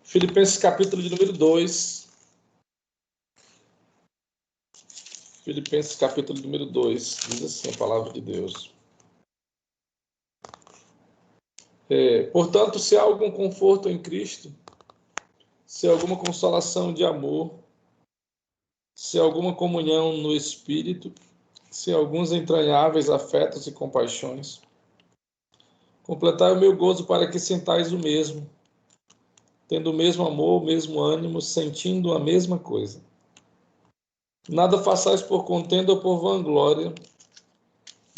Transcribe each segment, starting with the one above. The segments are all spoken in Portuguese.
Filipenses capítulo de número 2. Filipenses capítulo de número 2. Diz assim a palavra de Deus. Portanto, se há algum conforto em Cristo, se há alguma consolação de amor, se há alguma comunhão no Espírito, se há alguns entranháveis afetos e compaixões, completai o meu gozo para que sintais o mesmo, tendo o mesmo amor, o mesmo ânimo, sentindo a mesma coisa. Nada façais por contenda ou por vanglória,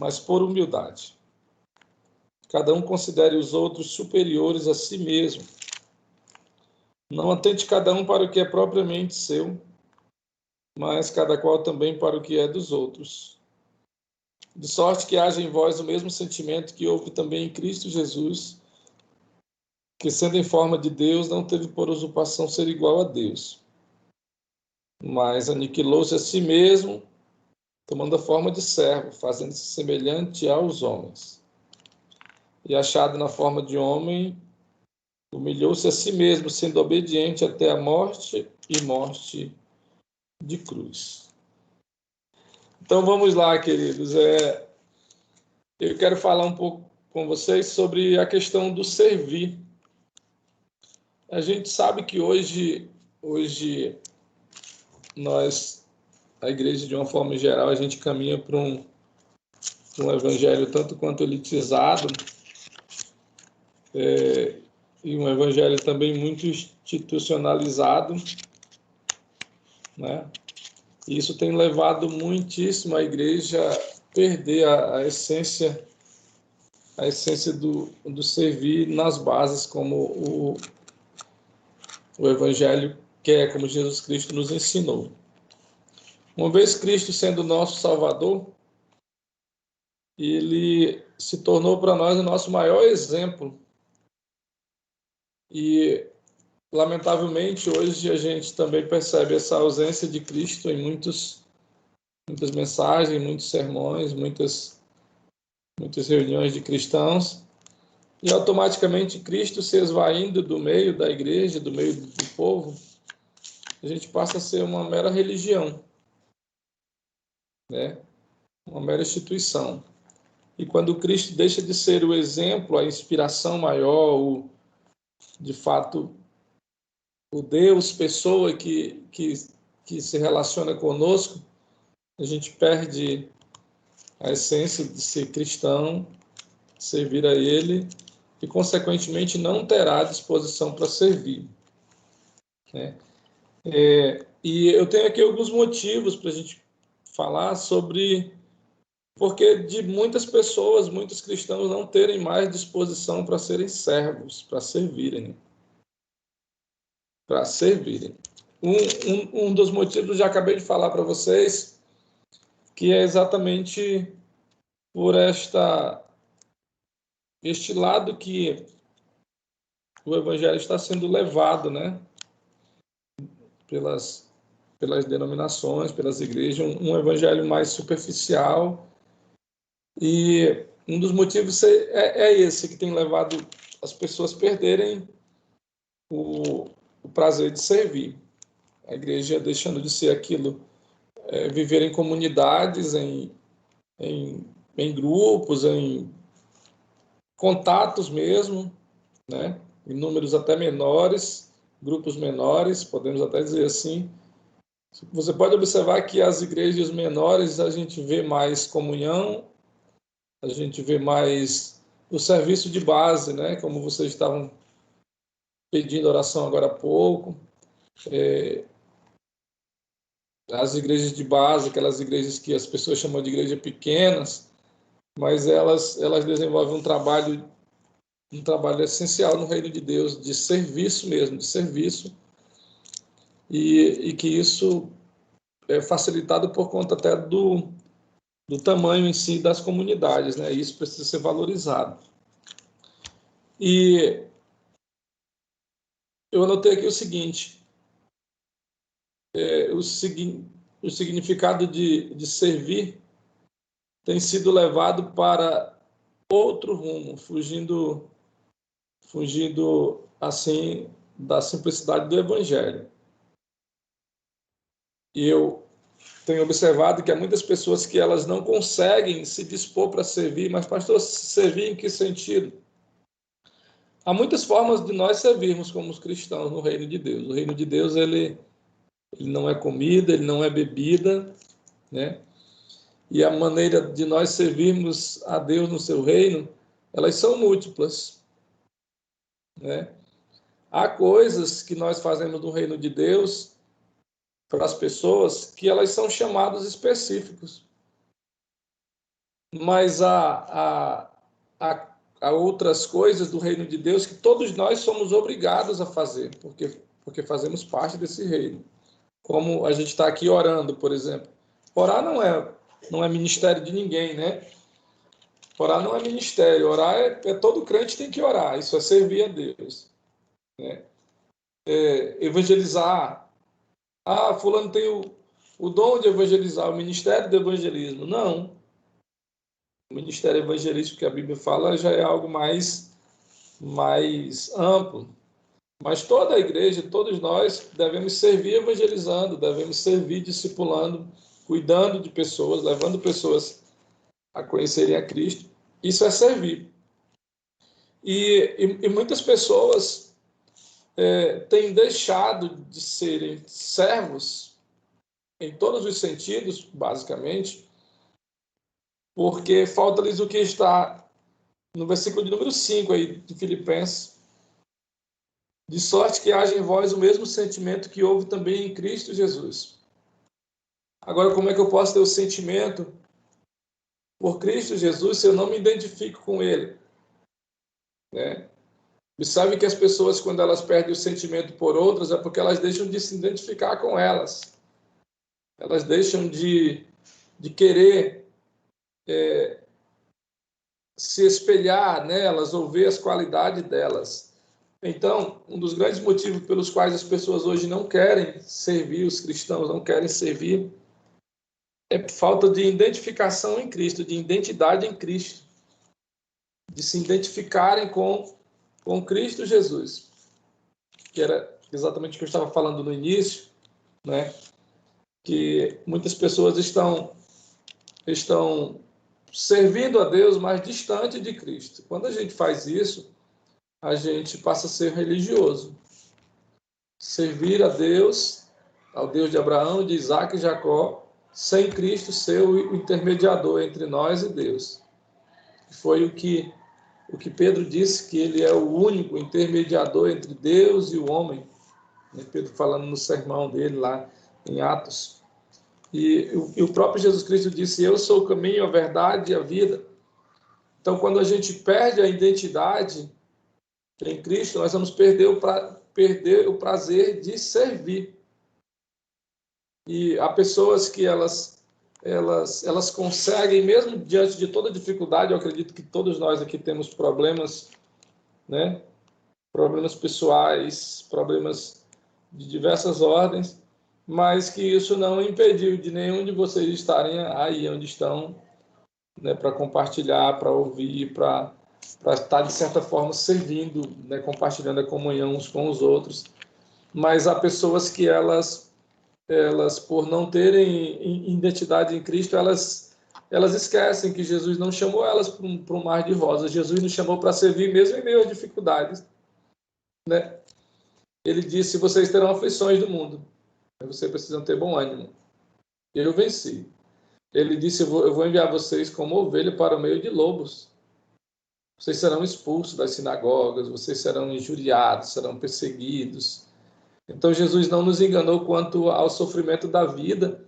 mas por humildade. Cada um considere os outros superiores a si mesmo. Não atente cada um para o que é propriamente seu, mas cada qual também para o que é dos outros. De sorte que haja em vós o mesmo sentimento que houve também em Cristo Jesus, que sendo em forma de Deus, não teve por usurpação ser igual a Deus, mas aniquilou-se a si mesmo, tomando a forma de servo, fazendo-se semelhante aos homens. E achado na forma de homem, humilhou-se a si mesmo, sendo obediente até a morte e morte de cruz. Então vamos lá, queridos. Eu quero falar um pouco com vocês sobre a questão do servir. A gente sabe que hoje nós, a igreja de uma forma geral, a gente caminha para um evangelho tanto quanto elitizado, e um evangelho também muito institucionalizado, né? E isso tem levado muitíssimo a igreja a perder a essência do servir nas bases, como o evangelho quer, como Jesus Cristo nos ensinou. Uma vez Cristo sendo nosso Salvador, ele se tornou para nós o nosso maior exemplo. E, lamentavelmente, hoje a gente também percebe essa ausência de Cristo em muitas mensagens, muitos sermões, muitas reuniões de cristãos. E, automaticamente, Cristo se esvaindo do meio da igreja, do meio do povo, a gente passa a ser uma mera religião, né? Uma mera instituição. E quando Cristo deixa de ser o exemplo, a inspiração maior, de fato, o Deus, pessoa que se relaciona conosco, a gente perde a essência de ser cristão, servir a Ele, e, consequentemente, não terá disposição para servir, né? E eu tenho aqui alguns motivos para a gente falar sobre porque de muitas pessoas, muitos cristãos não terem mais disposição para serem servos, para servirem. Um dos motivos já acabei de falar para vocês, que é exatamente por este lado que o evangelho está sendo levado, né? Pelas denominações, pelas igrejas, um evangelho mais superficial. E um dos motivos é esse, que tem levado as pessoas a perderem o prazer de servir. A igreja deixando de ser aquilo, viver em comunidades, em grupos, em contatos mesmo, né? Em números até menores, grupos menores, podemos até dizer assim. Você pode observar que as igrejas menores a gente vê mais comunhão, a gente vê mais o serviço de base, né? Como vocês estavam pedindo oração agora há pouco. As igrejas de base, aquelas igrejas que as pessoas chamam de igrejas pequenas, mas elas desenvolvem um trabalho essencial no reino de Deus, de serviço mesmo, de serviço, e que isso é facilitado por conta até do tamanho em si das comunidades, né? Isso precisa ser valorizado. E eu anotei aqui o seguinte, o significado de servir tem sido levado para outro rumo, fugindo assim da simplicidade do Evangelho. E eu tenho observado que há muitas pessoas que elas não conseguem se dispor para servir, mas, pastor, servir em que sentido? Há muitas formas de nós servirmos como os cristãos no reino de Deus. O reino de Deus, ele não é comida, ele não é bebida, né? E a maneira de nós servirmos a Deus no seu reino, elas são múltiplas, né? Há coisas que nós fazemos no reino de Deus para as pessoas que elas são chamados específicos. Mas há outras coisas do reino de Deus que todos nós somos obrigados a fazer, porque fazemos parte desse reino. Como a gente está aqui orando, por exemplo. Orar não é ministério de ninguém, né? Orar não é ministério. Orar todo crente tem que orar. Isso é servir a Deus, né? Evangelizar. Fulano tem o dom de evangelizar, o ministério do evangelismo. Não. O ministério evangelístico que a Bíblia fala já é algo mais amplo. Mas toda a igreja, todos nós, devemos servir evangelizando, devemos servir discipulando, cuidando de pessoas, levando pessoas a conhecerem a Cristo. Isso é servir. E muitas pessoas têm deixado de serem servos, em todos os sentidos, basicamente, porque falta-lhes o que está no versículo de número 5 aí, de Filipenses. De sorte que haja em vós o mesmo sentimento que houve também em Cristo Jesus. Agora, como é que eu posso ter o sentimento por Cristo Jesus se eu não me identifico com Ele? Né? E sabe que as pessoas, quando elas perdem o sentimento por outras, é porque elas deixam de se identificar com elas. Elas deixam de querer se espelhar nelas ou ver as qualidades delas. Então, um dos grandes motivos pelos quais as pessoas hoje não querem servir, os cristãos não querem servir, é falta de identificação em Cristo, de identidade em Cristo, de se identificarem com Cristo Jesus, que era exatamente o que eu estava falando no início, né? Que muitas pessoas estão servindo a Deus, mas distante de Cristo. Quando a gente faz isso, a gente passa a ser religioso. Servir a Deus, ao Deus de Abraão, de Isaac e Jacó, sem Cristo ser o intermediador entre nós e Deus. Foi o que Pedro disse, que ele é o único intermediador entre Deus e o homem. Pedro falando no sermão dele lá em Atos. E o próprio Jesus Cristo disse, eu sou o caminho, a verdade e a vida. Então, quando a gente perde a identidade em Cristo, nós vamos perder o prazer de servir. E há pessoas que elas conseguem, mesmo diante de toda dificuldade, eu acredito que todos nós aqui temos problemas, né? Problemas pessoais, problemas de diversas ordens, mas que isso não impediu de nenhum de vocês estarem aí onde estão, né, para compartilhar, para ouvir, para estar, de certa forma, servindo, né, compartilhando a comunhão uns com os outros. Mas há pessoas que elas por não terem identidade em Cristo, elas esquecem que Jesus não chamou elas para um mar de rosas. Jesus nos chamou para servir mesmo em meio às dificuldades, né? Ele disse, vocês terão aflições do mundo, mas vocês precisam ter bom ânimo. Eu venci. Ele disse, eu vou enviar vocês como ovelha para o meio de lobos. Vocês serão expulsos das sinagogas, vocês serão injuriados, serão perseguidos. Então, Jesus não nos enganou quanto ao sofrimento da vida,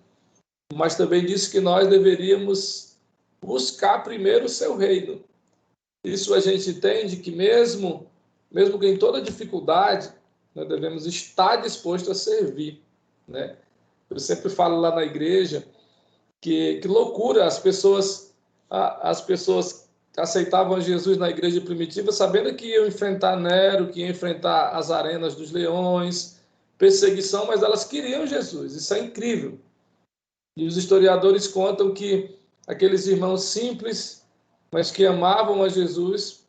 mas também disse que nós deveríamos buscar primeiro o seu reino. Isso a gente entende que mesmo que em toda dificuldade, nós devemos estar dispostos a servir, né? Eu sempre falo lá na igreja que loucura, as pessoas aceitavam Jesus na igreja primitiva sabendo que iam enfrentar Nero, que iam enfrentar as arenas dos leões, perseguição, mas elas queriam Jesus. Isso é incrível. E os historiadores contam que aqueles irmãos simples, mas que amavam a Jesus,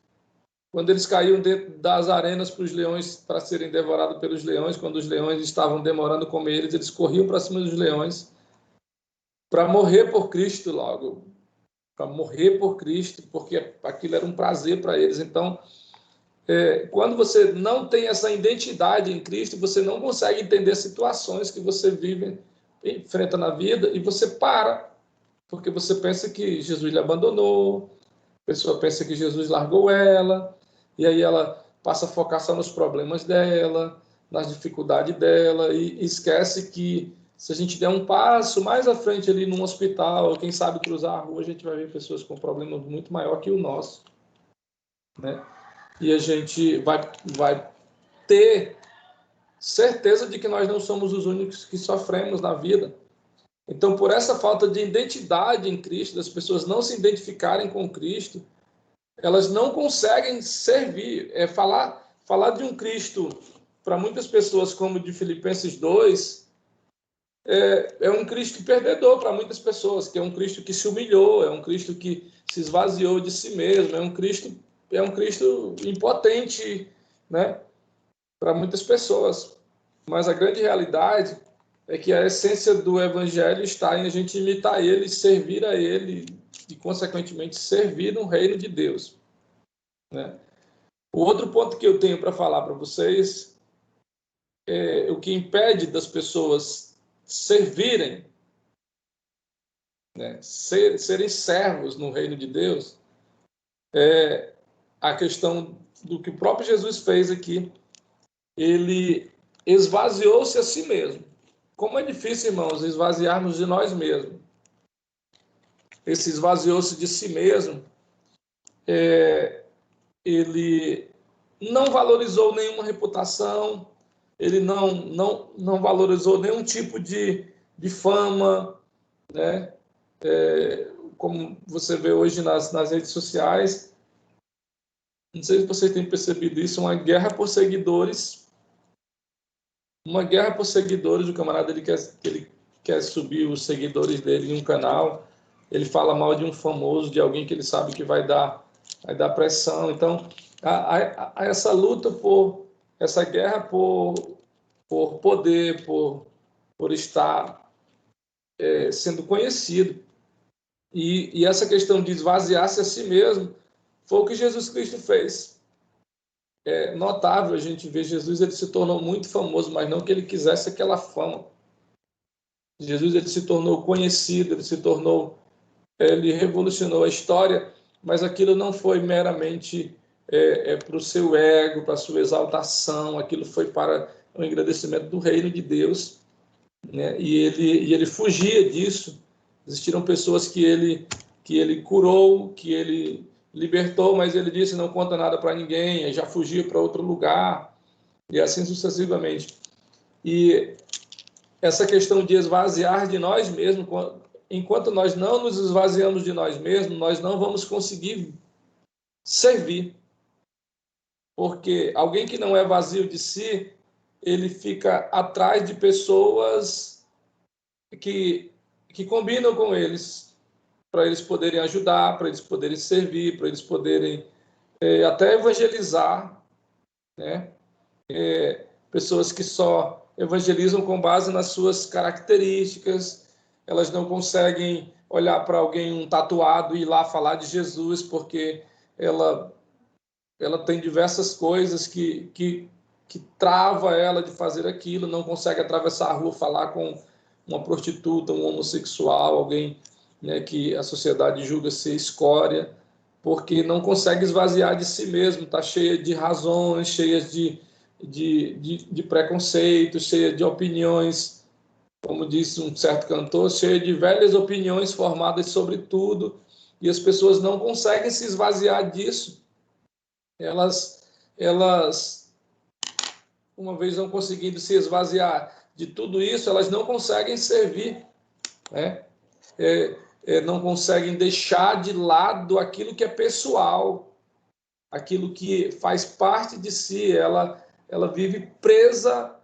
quando eles caíam dentro das arenas para os leões, para serem devorados pelos leões, quando os leões estavam demorando a comer eles, eles corriam para cima dos leões para morrer por Cristo logo, para morrer por Cristo, porque aquilo era um prazer para eles. Então, quando você não tem essa identidade em Cristo, você não consegue entender situações que você vive, enfrenta na vida, e você para, porque você pensa que Jesus lhe abandonou, a pessoa pensa que Jesus largou ela, e aí ela passa a focar só nos problemas dela, nas dificuldades dela, e esquece que se a gente der um passo mais à frente ali num hospital, quem sabe cruzar a rua, a gente vai ver pessoas com problemas muito maior que o nosso, né? E a gente vai ter certeza de que nós não somos os únicos que sofremos na vida. Então, por essa falta de identidade em Cristo, das pessoas não se identificarem com Cristo, elas não conseguem servir. Falar de um Cristo para muitas pessoas, como de Filipenses 2, é um Cristo perdedor para muitas pessoas, que é um Cristo que se humilhou, é um Cristo que se esvaziou de si mesmo, é um Cristo impotente, né, para muitas pessoas. Mas a grande realidade é que a essência do Evangelho está em a gente imitar Ele, servir a Ele e, consequentemente, servir no reino de Deus, né? O outro ponto que eu tenho para falar para vocês é o que impede das pessoas servirem, né, serem servos no reino de Deus, é a questão do que o próprio Jesus fez aqui. Ele esvaziou-se a si mesmo. Como é difícil, irmãos, esvaziarmos de nós mesmos. Esse esvaziou-se de si mesmo, ele não valorizou nenhuma reputação, ele não valorizou nenhum tipo de fama, né? Como você vê hoje nas redes sociais, não sei se vocês têm percebido isso, uma guerra por seguidores, o camarada ele quer subir os seguidores dele em um canal, ele fala mal de um famoso, de alguém que ele sabe que vai dar pressão. Então, há essa luta essa guerra por poder, por estar sendo conhecido. E essa questão de esvaziar-se a si mesmo foi o que Jesus Cristo fez. É notável a gente ver Jesus, ele se tornou muito famoso, mas não que ele quisesse aquela fama. Jesus, ele se tornou conhecido, ele revolucionou a história, mas aquilo não foi meramente para o seu ego, para a sua exaltação, aquilo foi para o engrandecimento do reino de Deus, né? E ele fugia disso. Existiram pessoas que ele curou, que ele libertou, mas ele disse não conta nada para ninguém, já fugia para outro lugar, e assim sucessivamente. E essa questão de esvaziar de nós mesmos, enquanto nós não nos esvaziamos de nós mesmos, nós não vamos conseguir servir. Porque alguém que não é vazio de si, ele fica atrás de pessoas que combinam com eles, para eles poderem ajudar, para eles poderem servir, para eles poderem até evangelizar, né? Pessoas que só evangelizam com base nas suas características, elas não conseguem olhar para alguém, um tatuado, e ir lá falar de Jesus, porque ela tem diversas coisas que trava ela de fazer aquilo, não consegue atravessar a rua, falar com uma prostituta, um homossexual, alguém, né, que a sociedade julga ser escória, porque não consegue esvaziar de si mesmo, está cheia de razões, cheia de preconceitos, cheia de opiniões, como disse um certo cantor, cheia de velhas opiniões formadas sobre tudo, e as pessoas não conseguem se esvaziar disso. Elas uma vez não conseguindo se esvaziar de tudo isso, elas não conseguem servir, né? Não conseguem deixar de lado aquilo que é pessoal, aquilo que faz parte de si. Ela vive presa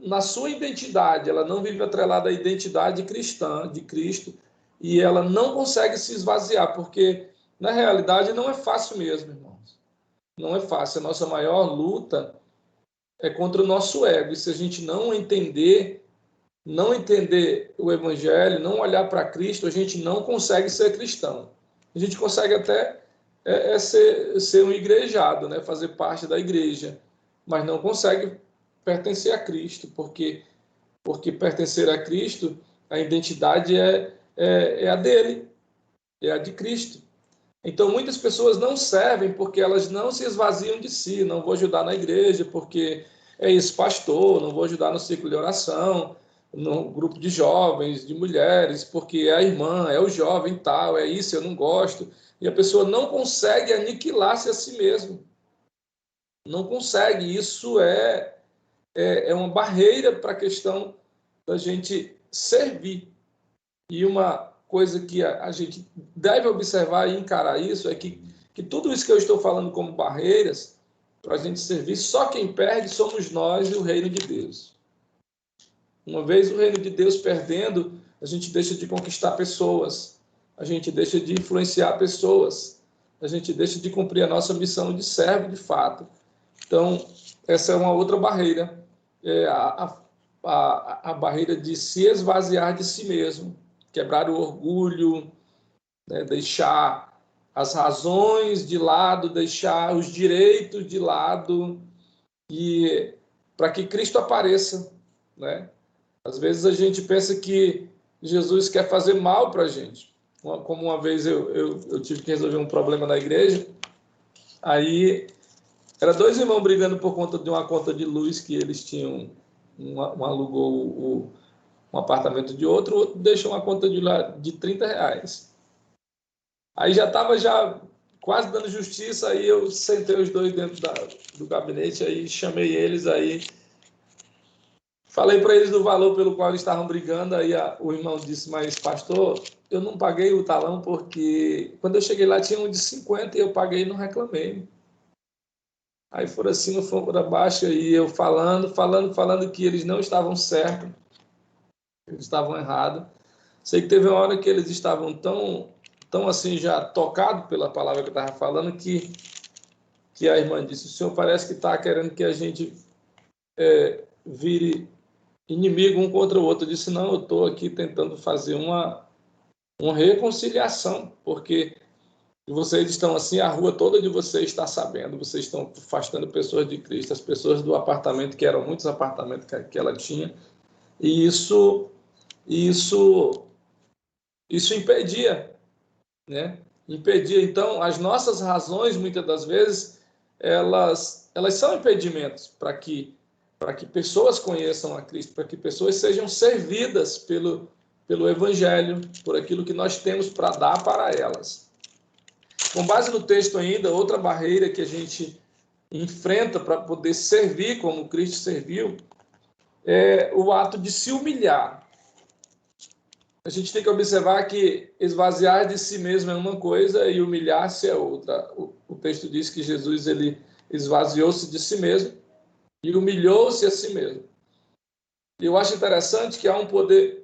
na sua identidade, ela não vive atrelada à identidade cristã de Cristo, e ela não consegue se esvaziar, porque na realidade não é fácil mesmo, irmãos. Não é fácil. A nossa maior luta é contra o nosso ego. E se a gente não entender o Evangelho, não olhar para Cristo, a gente não consegue ser cristão. A gente consegue até ser um igrejado, né? Fazer parte da igreja, mas não consegue pertencer a Cristo, porque pertencer a Cristo, a identidade é a dele, é a de Cristo. Então, muitas pessoas não servem porque elas não se esvaziam de si. Não vou ajudar na igreja porque é esse pastor, não vou ajudar no ciclo de oração, no grupo de jovens, de mulheres, porque é a irmã, é o jovem tal, é isso, eu não gosto. E a pessoa não consegue aniquilar-se a si mesmo. Não consegue. Isso é uma barreira para a questão da gente servir. E uma coisa que a gente deve observar e encarar isso é que tudo isso que eu estou falando como barreiras para a gente servir, só quem perde somos nós e o reino de Deus. Uma vez o reino de Deus perdendo, a gente deixa de conquistar pessoas, a gente deixa de influenciar pessoas, a gente deixa de cumprir a nossa missão de servo de fato. Então, essa é uma outra barreira, a barreira de se esvaziar de si mesmo, quebrar o orgulho, né? Deixar as razões de lado, deixar os direitos de lado, e para que Cristo apareça, né? Às vezes a gente pensa que Jesus quer fazer mal para a gente. Como uma vez eu tive que resolver um problema na igreja, aí era dois irmãos brigando por conta de uma conta de luz que eles tinham, um alugou um apartamento de outro, o outro deixou uma conta de R$ 30. Aí já estava quase dando justiça, aí eu sentei os dois dentro do gabinete, aí chamei eles, aí falei para eles do valor pelo qual eles estavam brigando, aí o irmão disse, mas pastor, eu não paguei o talão porque quando eu cheguei lá tinha um de 50 e eu paguei e não reclamei. Aí foram assim, no fogo da baixa, e eu falando que eles não estavam certos, eles estavam errados. Sei que teve uma hora que eles estavam tão assim, já tocados pela palavra que eu estava falando, que a irmã disse, o senhor parece que está querendo que a gente vire inimigo um contra o outro. Eu disse, não, eu estou aqui tentando fazer uma reconciliação, porque vocês estão assim, a rua toda de vocês está sabendo, vocês estão afastando pessoas de Cristo, as pessoas do apartamento, que eram muitos apartamentos que ela tinha, e isso impedia, né? Impedia. Então, as nossas razões, muitas das vezes, elas são impedimentos para que pessoas conheçam a Cristo, para que pessoas sejam servidas pelo Evangelho, por aquilo que nós temos para dar para elas. Com base no texto ainda, outra barreira que a gente enfrenta para poder servir como Cristo serviu é o ato de se humilhar. A gente tem que observar que esvaziar de si mesmo é uma coisa e humilhar-se é outra. O texto diz que Jesus ele esvaziou-se de si mesmo e humilhou-se a si mesmo. E eu acho interessante que há um poder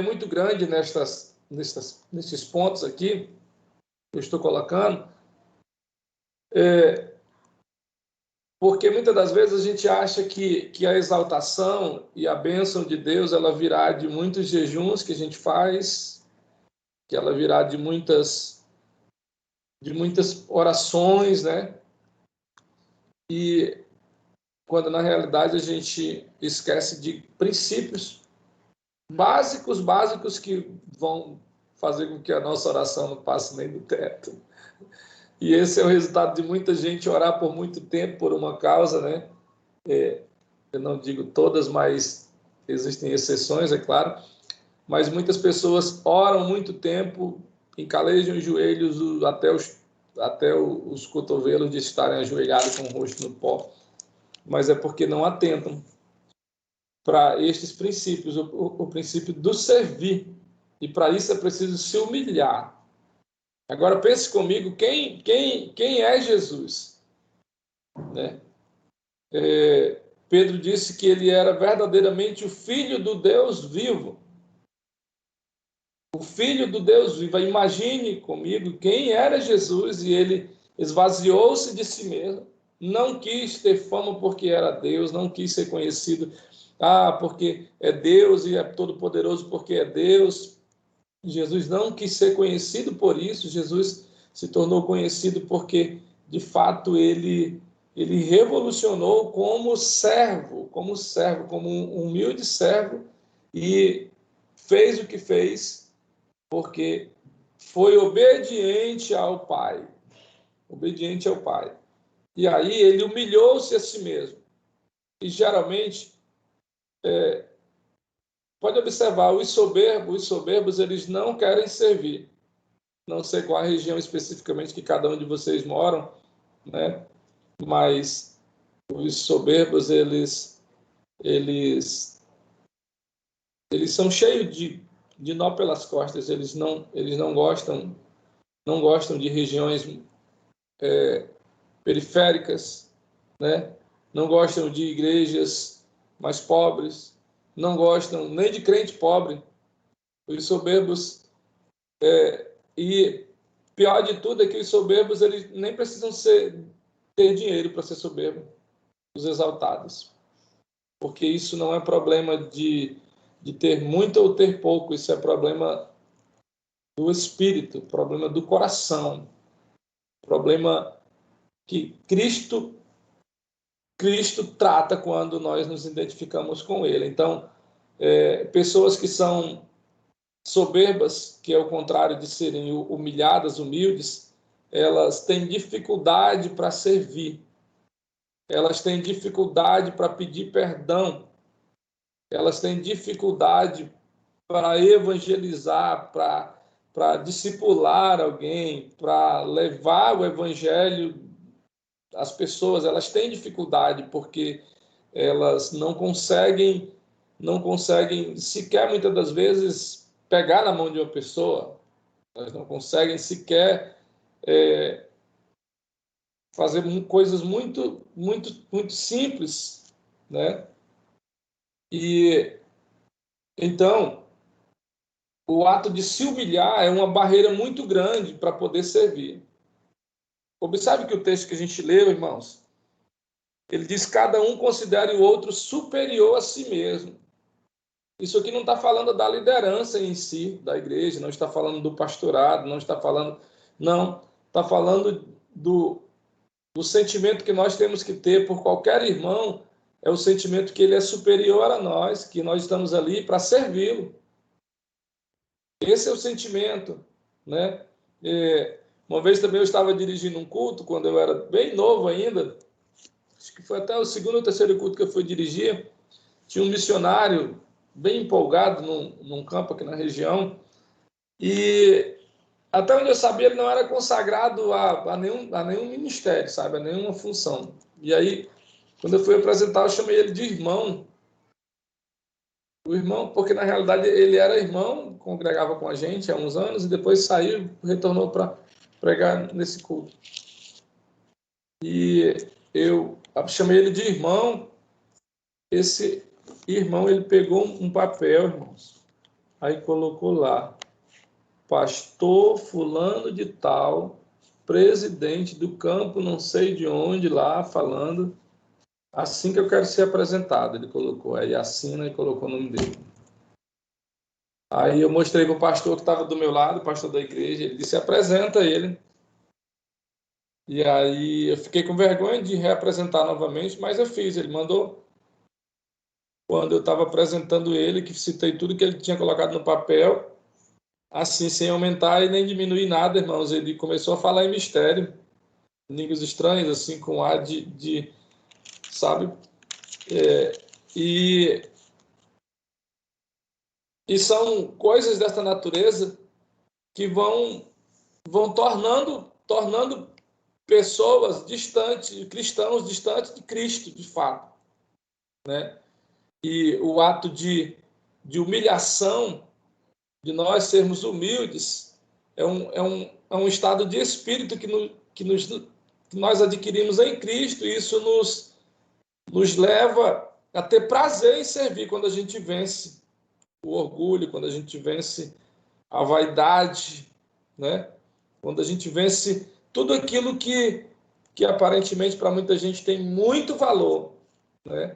muito grande nesses pontos aqui que eu estou colocando, porque muitas das vezes a gente acha que a exaltação e a bênção de Deus ela virá de muitos jejuns que a gente faz, que ela virá de muitas orações, né? E quando na realidade a gente esquece de princípios básicos que vão fazer com que a nossa oração não passe nem do teto. E esse é o resultado de muita gente orar por muito tempo por uma causa, né? Eu não digo todas, mas existem exceções, é claro. Mas muitas pessoas oram muito tempo, encalejam os joelhos até os cotovelos de estarem ajoelhados com o rosto no pó. Mas é porque não atentam para estes princípios, o princípio do servir. E para isso é preciso se humilhar. Agora pense comigo, quem é Jesus? Né? Pedro disse que ele era verdadeiramente o Filho do Deus vivo. O Filho do Deus vivo. Imagine comigo quem era Jesus e ele esvaziou-se de si mesmo, não quis ter fama porque era Deus, não quis ser conhecido, porque é Deus e é todo-poderoso porque é Deus. Jesus não quis ser conhecido por isso, Jesus se tornou conhecido porque, de fato, ele revolucionou como servo, como um humilde servo, e fez o que fez porque foi obediente ao Pai. Obediente ao Pai. E aí ele humilhou-se a si mesmo. E geralmente, pode observar, os soberbos, eles não querem servir. Não sei qual a região especificamente que cada um de vocês moram, né? Mas os soberbos, eles são cheios de nó pelas costas. Eles não gostam de regiões periféricas, né? Não gostam de igrejas mais pobres, não gostam nem de crente pobre. Os soberbos, e pior de tudo é que os soberbos, eles nem precisam ter dinheiro para ser soberbo, os exaltados, porque isso não é problema de ter muito ou ter pouco, isso é problema do espírito, problema do coração, problema que Cristo trata quando nós nos identificamos com Ele. Então, pessoas que são soberbas, que é o contrário de serem humilhadas, humildes, elas têm dificuldade para servir, elas têm dificuldade para pedir perdão, elas têm dificuldade para evangelizar, para discipular alguém, para levar o evangelho às pessoas. Elas têm dificuldade porque elas não conseguem sequer, muitas das vezes, pegar na mão de uma pessoa. Elas não conseguem sequer fazer coisas muito, muito, muito simples, né? E então, o ato de se humilhar é uma barreira muito grande para poder servir. Observe que o texto que a gente leu, irmãos, ele diz: cada um considere o outro superior a si mesmo. Isso aqui não está falando da liderança em si da igreja, não está falando do pastorado, não está falando, não, está falando do sentimento que nós temos que ter por qualquer irmão, é o sentimento que ele é superior a nós, que nós estamos ali para servi-lo. Esse é o sentimento, né? Uma vez também eu estava dirigindo um culto, quando eu era bem novo ainda, acho que foi até o segundo ou terceiro culto que eu fui dirigir, tinha um missionário bem empolgado num campo aqui na região, e até onde eu sabia ele não era consagrado a nenhum ministério, sabe, a nenhuma função. E aí, quando eu fui apresentar, eu chamei ele de irmão. O irmão, porque na realidade ele era irmão, congregava com a gente há uns anos, e depois saiu, retornou para pregar nesse culto. E eu chamei ele de irmão. Esse irmão, ele pegou um papel, irmãos, aí colocou lá: pastor fulano de tal, presidente do campo não sei de onde, lá falando, assim que eu quero ser apresentado. Ele colocou, aí assina e colocou o nome dele. Aí eu mostrei para o pastor que estava do meu lado, o pastor da igreja, ele disse: apresenta ele. E aí eu fiquei com vergonha de reapresentar novamente, mas eu fiz. Ele mandou, quando eu estava apresentando ele, que citei tudo que ele tinha colocado no papel, assim, sem aumentar e nem diminuir nada, irmãos. Ele começou a falar em mistério, línguas estranhas, assim, com ar sabe? E são coisas dessa natureza que vão tornando pessoas distantes, cristãos distantes de Cristo, de fato, né? E o ato de humilhação, de nós sermos humildes, é um estado de espírito que nós adquirimos em Cristo, e isso nos leva a ter prazer em servir quando a gente vence o orgulho, quando a gente vence a vaidade, né? Quando a gente vence tudo aquilo que aparentemente para muita gente tem muito valor, né?